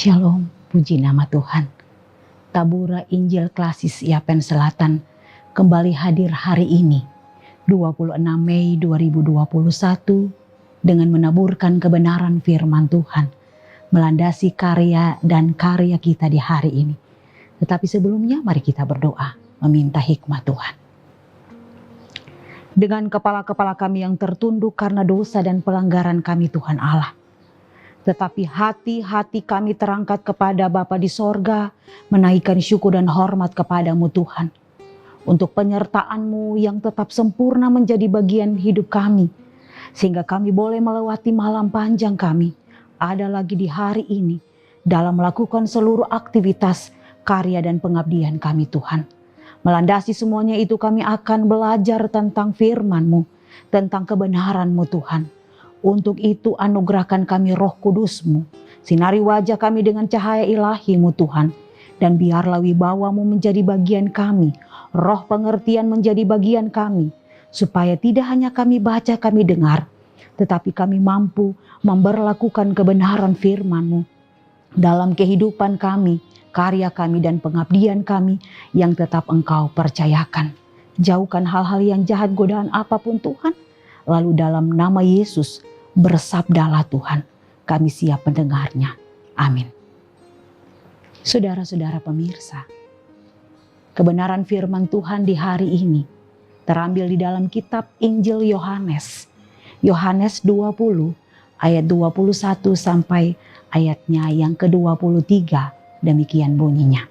Shalom, puji nama Tuhan. Tabura Injil Klasis Yapen Selatan kembali hadir hari ini, 26 Mei 2021, dengan menaburkan kebenaran firman Tuhan, melandasi karya dan karya kita di hari ini. Tetapi sebelumnya mari kita berdoa, meminta hikmat Tuhan. Dengan kepala-kepala kami yang tertunduk karena dosa dan pelanggaran kami Tuhan Allah, tetapi hati-hati kami terangkat kepada Bapa di sorga, menaikkan syukur dan hormat kepadamu Tuhan, untuk penyertaan-Mu yang tetap sempurna menjadi bagian hidup kami, sehingga kami boleh melewati malam panjang kami, ada lagi di hari ini, dalam melakukan seluruh aktivitas, karya dan pengabdian kami Tuhan. Melandasi semuanya itu kami akan belajar tentang firman-Mu, tentang kebenaran-Mu Tuhan. Untuk itu anugerahkan kami Roh Kudus-Mu, sinari wajah kami dengan cahaya ilahi-Mu Tuhan, dan biarlah wibawa-Mu menjadi bagian kami, roh pengertian menjadi bagian kami, supaya tidak hanya kami baca, kami dengar, tetapi kami mampu memberlakukan kebenaran firman-Mu dalam kehidupan kami, karya kami dan pengabdian kami yang tetap Engkau percayakan. Jauhkan hal-hal yang jahat, godaan apapun Tuhan. Lalu dalam nama Yesus bersabdalah Tuhan, kami siap mendengarnya. Amin. Saudara-saudara pemirsa, kebenaran firman Tuhan di hari ini terambil di dalam kitab Injil Yohanes. Yohanes 20 ayat 21 sampai ayatnya yang ke-23, demikian bunyinya.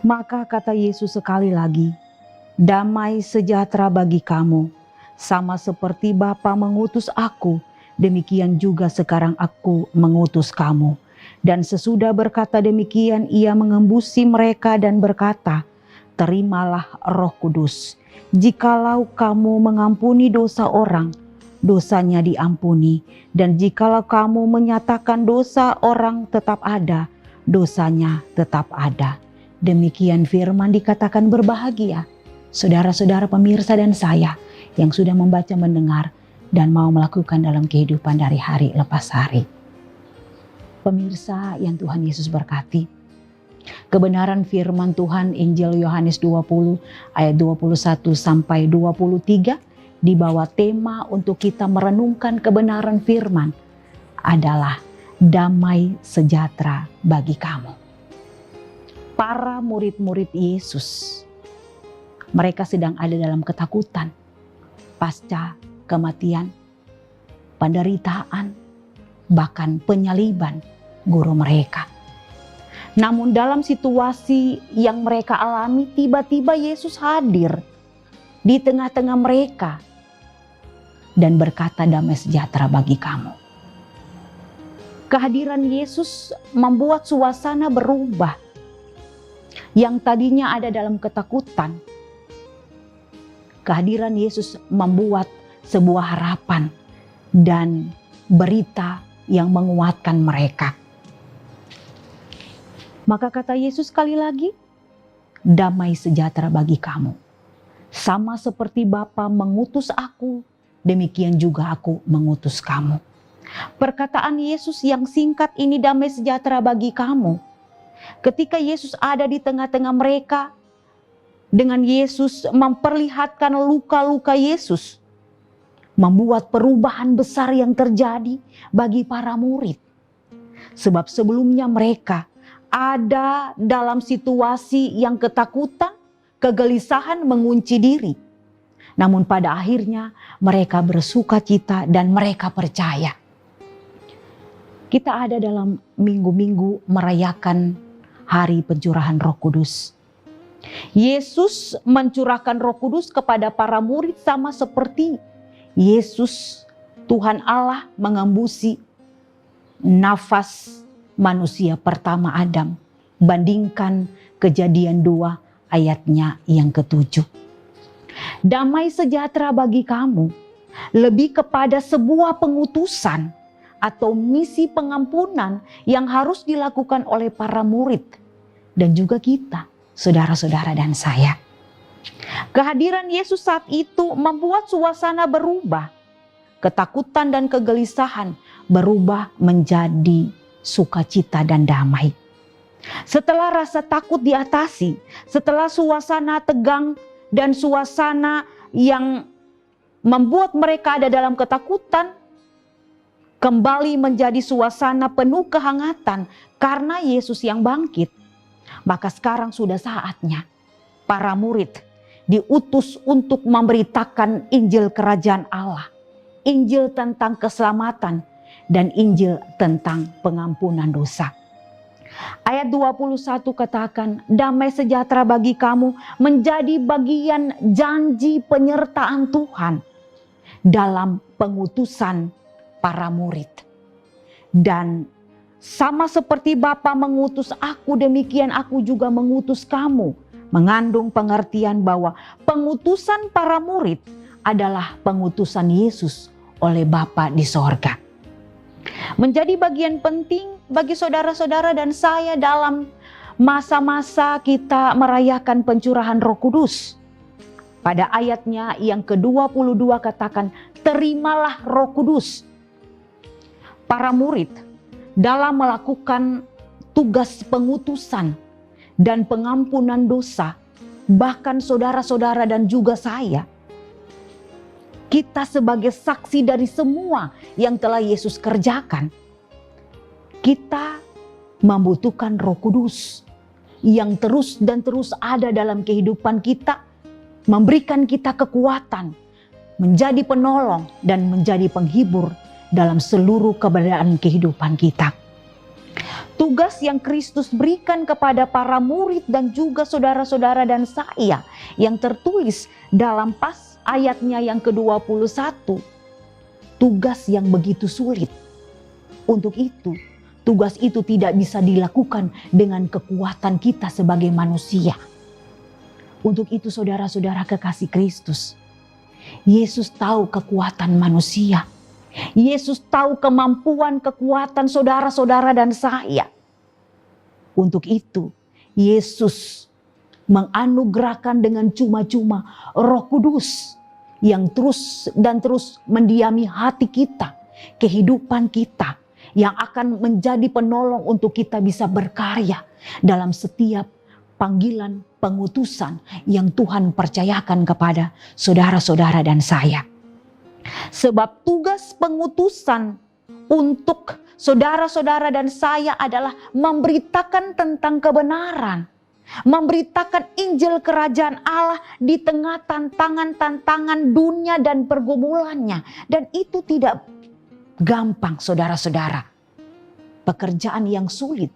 Maka kata Yesus sekali lagi, damai sejahtera bagi kamu, sama seperti Bapa mengutus aku, demikian juga sekarang aku mengutus kamu. Dan sesudah berkata demikian, ia mengembusi mereka dan berkata, terimalah Roh Kudus. Jikalau kamu mengampuni dosa orang, dosanya diampuni. Dan jikalau kamu menyatakan dosa orang tetap ada, dosanya tetap ada. Demikian firman dikatakan berbahagia saudara-saudara pemirsa dan saya yang sudah membaca, mendengar, dan mau melakukan dalam kehidupan dari hari lepas hari. Pemirsa yang Tuhan Yesus berkati, kebenaran firman Tuhan Injil Yohanes 20 ayat 21 sampai 23 dibawa tema untuk kita merenungkan kebenaran firman adalah damai sejahtera bagi kamu. Para murid-murid Yesus, mereka sedang ada dalam ketakutan pasca kematian, penderitaan, bahkan penyaliban guru mereka. Namun dalam situasi yang mereka alami, tiba-tiba Yesus hadir di tengah-tengah mereka dan berkata, damai sejahtera bagi kamu. Kehadiran Yesus membuat suasana berubah. Yang tadinya ada dalam ketakutan, kehadiran Yesus membuat sebuah harapan dan berita yang menguatkan mereka. Maka kata Yesus sekali lagi, damai sejahtera bagi kamu. Sama seperti Bapa mengutus aku, demikian juga aku mengutus kamu. Perkataan Yesus yang singkat ini, damai sejahtera bagi kamu. Ketika Yesus ada di tengah-tengah mereka, dengan Yesus memperlihatkan luka-luka Yesus, membuat perubahan besar yang terjadi bagi para murid. Sebab sebelumnya mereka ada dalam situasi yang ketakutan, kegelisahan, mengunci diri. Namun pada akhirnya mereka bersukacita dan mereka percaya. Kita ada dalam minggu-minggu merayakan hari pencurahan Roh Kudus. Yesus mencurahkan Roh Kudus kepada para murid sama seperti Yesus, Tuhan Allah, mengembusi nafas manusia pertama Adam. Bandingkan Kejadian 2 ayatnya yang ke-7. Damai sejahtera bagi kamu lebih kepada sebuah pengutusan atau misi pengampunan yang harus dilakukan oleh para murid dan juga kita, saudara-saudara dan saya. Kehadiran Yesus saat itu membuat suasana berubah. Ketakutan dan kegelisahan berubah menjadi sukacita dan damai. Setelah rasa takut diatasi, setelah suasana tegang dan suasana yang membuat mereka ada dalam ketakutan, kembali menjadi suasana penuh kehangatan karena Yesus yang bangkit. Maka sekarang sudah saatnya para murid diutus untuk memberitakan Injil Kerajaan Allah, Injil tentang keselamatan, dan Injil tentang pengampunan dosa. Ayat 21 katakan, damai sejahtera bagi kamu menjadi bagian janji penyertaan Tuhan dalam pengutusan para murid. Dan sama seperti Bapa mengutus aku, demikian aku juga mengutus kamu. Mengandung pengertian bahwa pengutusan para murid adalah pengutusan Yesus oleh Bapa di sorga. Menjadi bagian penting bagi saudara-saudara dan saya dalam masa-masa kita merayakan pencurahan Roh Kudus. Pada ayatnya yang ke-22 katakan, terimalah Roh Kudus. Para murid dalam melakukan tugas pengutusan dan pengampunan dosa, bahkan saudara-saudara dan juga saya, kita sebagai saksi dari semua yang telah Yesus kerjakan, kita membutuhkan Roh Kudus yang terus dan terus ada dalam kehidupan kita, memberikan kita kekuatan, menjadi penolong dan menjadi penghibur dalam seluruh keberadaan kehidupan kita. Tugas yang Kristus berikan kepada para murid dan juga saudara-saudara dan saya yang tertulis dalam ayatnya yang ke-21. Tugas yang begitu sulit. Untuk itu, tugas itu tidak bisa dilakukan dengan kekuatan kita sebagai manusia. Untuk itu saudara-saudara kekasih Kristus, Yesus tahu kekuatan manusia. Yesus tahu kemampuan, kekuatan saudara-saudara dan saya. Untuk itu, Yesus menganugerahkan dengan cuma-cuma Roh Kudus yang terus dan terus mendiami hati kita, kehidupan kita, yang akan menjadi penolong untuk kita bisa berkarya dalam setiap panggilan pengutusan yang Tuhan percayakan kepada saudara-saudara dan saya. Sebab tugas pengutusan untuk saudara-saudara dan saya adalah memberitakan tentang kebenaran, memberitakan Injil Kerajaan Allah di tengah tantangan-tantangan dunia dan pergumulannya. Dan itu tidak gampang saudara-saudara. Pekerjaan yang sulit.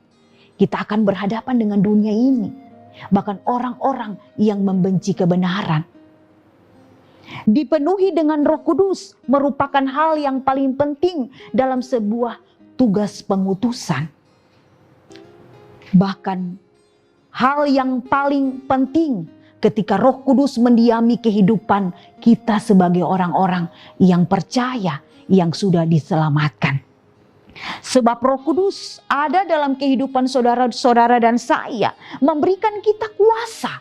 Kita akan berhadapan dengan dunia ini. Bahkan orang-orang yang membenci kebenaran. Dipenuhi dengan Roh Kudus merupakan hal yang paling penting dalam sebuah tugas pengutusan. Bahkan hal yang paling penting ketika Roh Kudus mendiami kehidupan kita sebagai orang-orang yang percaya, yang sudah diselamatkan. Sebab Roh Kudus ada dalam kehidupan saudara-saudara dan saya, memberikan kita kuasa,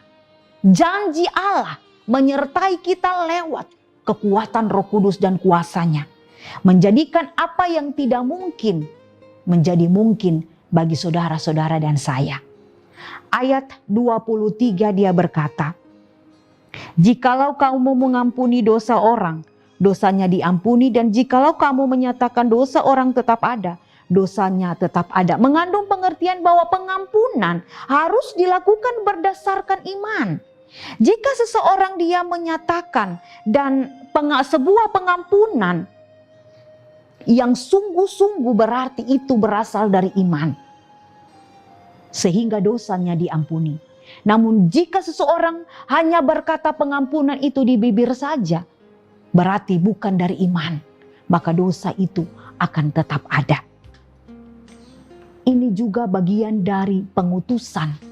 janji Allah menyertai kita lewat kekuatan Roh Kudus dan kuasanya. Menjadikan apa yang tidak mungkin menjadi mungkin bagi saudara-saudara dan saya. Ayat 23 dia berkata, jikalau kamu mengampuni dosa orang, dosanya diampuni, dan jikalau kamu menyatakan dosa orang tetap ada, dosanya tetap ada. Mengandung pengertian bahwa pengampunan harus dilakukan berdasarkan iman. Jika seseorang dia menyatakan dan sebuah pengampunan yang sungguh-sungguh, berarti itu berasal dari iman. Sehingga dosanya diampuni. Namun jika seseorang hanya berkata pengampunan itu di bibir saja, berarti bukan dari iman. Maka dosa itu akan tetap ada. Ini juga bagian dari pengutusan.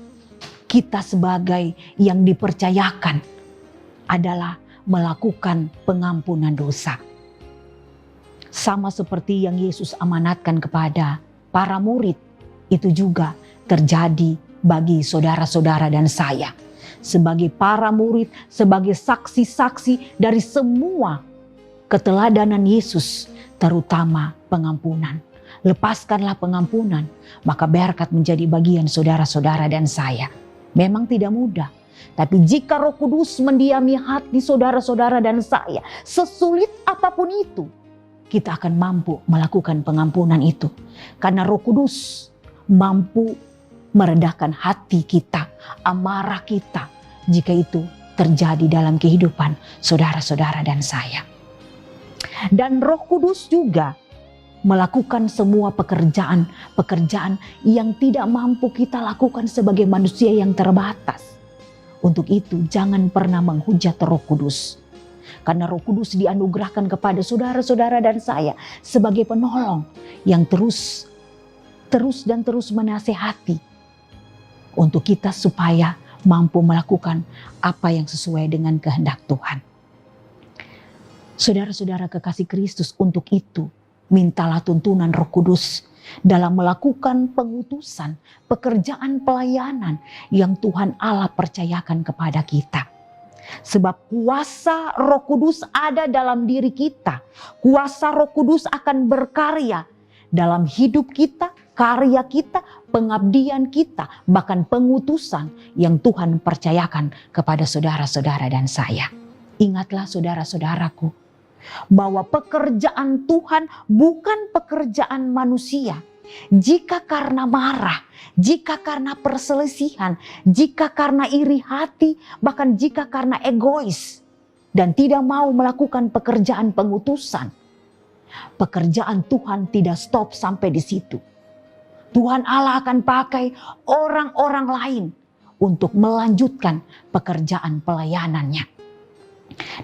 Kita sebagai yang dipercayakan adalah melakukan pengampunan dosa. Sama seperti yang Yesus amanatkan kepada para murid, itu juga terjadi bagi saudara-saudara dan saya. Sebagai para murid, sebagai saksi-saksi dari semua keteladanan Yesus, terutama pengampunan. Lepaskanlah pengampunan, maka berkat menjadi bagian saudara-saudara dan saya. Memang tidak mudah, tapi jika Roh Kudus mendiami hati saudara-saudara dan saya, sesulit apapun itu, kita akan mampu melakukan pengampunan itu. Karena Roh Kudus mampu meredahkan hati kita, amarah kita, jika itu terjadi dalam kehidupan saudara-saudara dan saya. Dan Roh Kudus juga melakukan semua pekerjaan yang tidak mampu kita lakukan sebagai manusia yang terbatas. Untuk itu jangan pernah menghujat Roh Kudus. Karena Roh Kudus dianugerahkan kepada saudara-saudara dan saya sebagai penolong yang terus menasehati untuk kita supaya mampu melakukan apa yang sesuai dengan kehendak Tuhan. Saudara-saudara kekasih Kristus, untuk itu mintalah tuntunan Roh Kudus dalam melakukan pengutusan, pekerjaan pelayanan yang Tuhan Allah percayakan kepada kita. Sebab kuasa Roh Kudus ada dalam diri kita. Kuasa Roh Kudus akan berkarya dalam hidup kita, karya kita, pengabdian kita, bahkan pengutusan yang Tuhan percayakan kepada saudara-saudara dan saya. Ingatlah saudara-saudaraku, bahwa pekerjaan Tuhan bukan pekerjaan manusia. Jika karena marah, jika karena perselisihan, jika karena iri hati, bahkan jika karena egois dan tidak mau melakukan pekerjaan pengutusan, pekerjaan Tuhan tidak stop sampai di situ. Tuhan Allah akan pakai orang-orang lain untuk melanjutkan pekerjaan pelayanannya.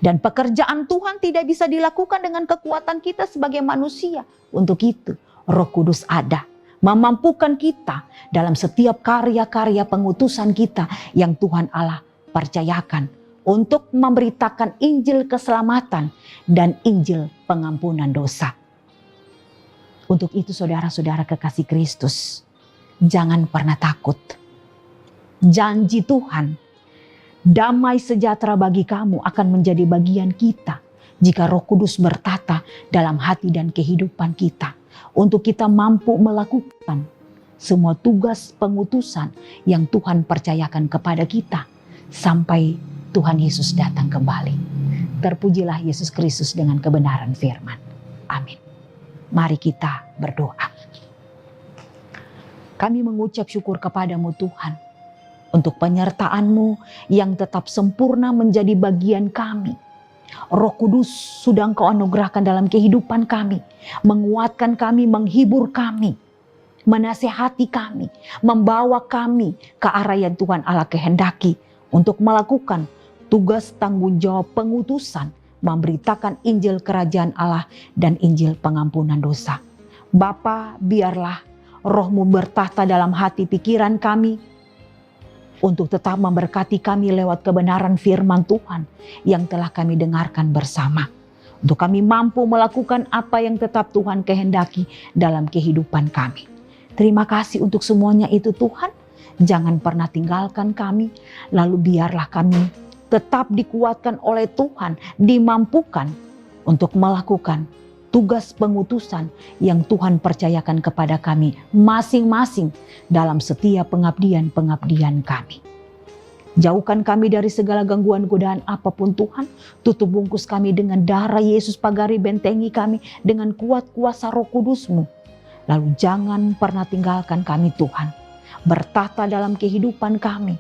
Dan pekerjaan Tuhan tidak bisa dilakukan dengan kekuatan kita sebagai manusia. Untuk itu Roh Kudus ada, memampukan kita dalam setiap karya-karya pengutusan kita yang Tuhan Allah percayakan untuk memberitakan Injil keselamatan dan Injil pengampunan dosa. Untuk itu saudara-saudara kekasih Kristus, jangan pernah takut. Janji Tuhan, damai sejahtera bagi kamu akan menjadi bagian kita jika Roh Kudus bertata dalam hati dan kehidupan kita. Untuk kita mampu melakukan semua tugas pengutusan yang Tuhan percayakan kepada kita sampai Tuhan Yesus datang kembali. Terpujilah Yesus Kristus dengan kebenaran firman. Amin. Mari kita berdoa. Kami mengucap syukur kepadamu Tuhan, untuk penyertaan-Mu yang tetap sempurna menjadi bagian kami. Roh Kudus sudah Engkau anugerahkan dalam kehidupan kami, menguatkan kami, menghibur kami, menasehati kami, membawa kami ke arah yang Tuhan Allah kehendaki untuk melakukan tugas tanggung jawab pengutusan, memberitakan Injil Kerajaan Allah dan Injil pengampunan dosa. Bapa, biarlah Roh-Mu bertahta dalam hati pikiran kami, untuk tetap memberkati kami lewat kebenaran firman Tuhan yang telah kami dengarkan bersama. Untuk kami mampu melakukan apa yang tetap Tuhan kehendaki dalam kehidupan kami. Terima kasih untuk semuanya itu Tuhan. Jangan pernah tinggalkan kami. Lalu biarlah kami tetap dikuatkan oleh Tuhan, dimampukan untuk melakukan tugas pengutusan yang Tuhan percayakan kepada kami masing-masing dalam setiap pengabdian-pengabdian kami. Jauhkan kami dari segala gangguan godaan apapun Tuhan. Tutup bungkus kami dengan darah Yesus, pagari bentengi kami dengan kuat kuasa Roh Kudus-Mu. Lalu jangan pernah tinggalkan kami Tuhan. Bertahta dalam kehidupan kami.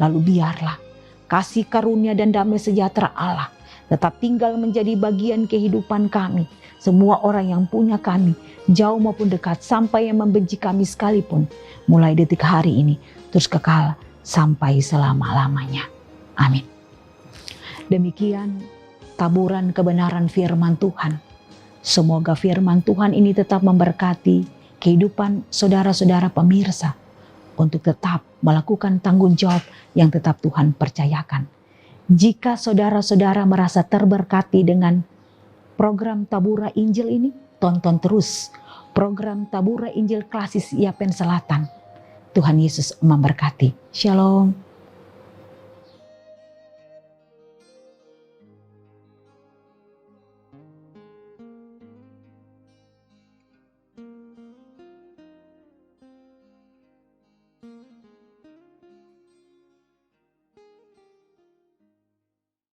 Lalu biarlah kasih karunia dan damai sejahtera Allah tetap tinggal menjadi bagian kehidupan kami. Semua orang yang punya kami, jauh maupun dekat, sampai yang membenci kami sekalipun, mulai detik hari ini, terus kekal sampai selama-lamanya. Amin. Demikian taburan kebenaran firman Tuhan. Semoga firman Tuhan ini tetap memberkati kehidupan saudara-saudara pemirsa untuk tetap melakukan tanggung jawab yang tetap Tuhan percayakan. Jika saudara-saudara merasa terberkati dengan program Tabura Injil ini, tonton terus program Tabura Injil Klasis Yapen Selatan. Tuhan Yesus memberkati. Shalom.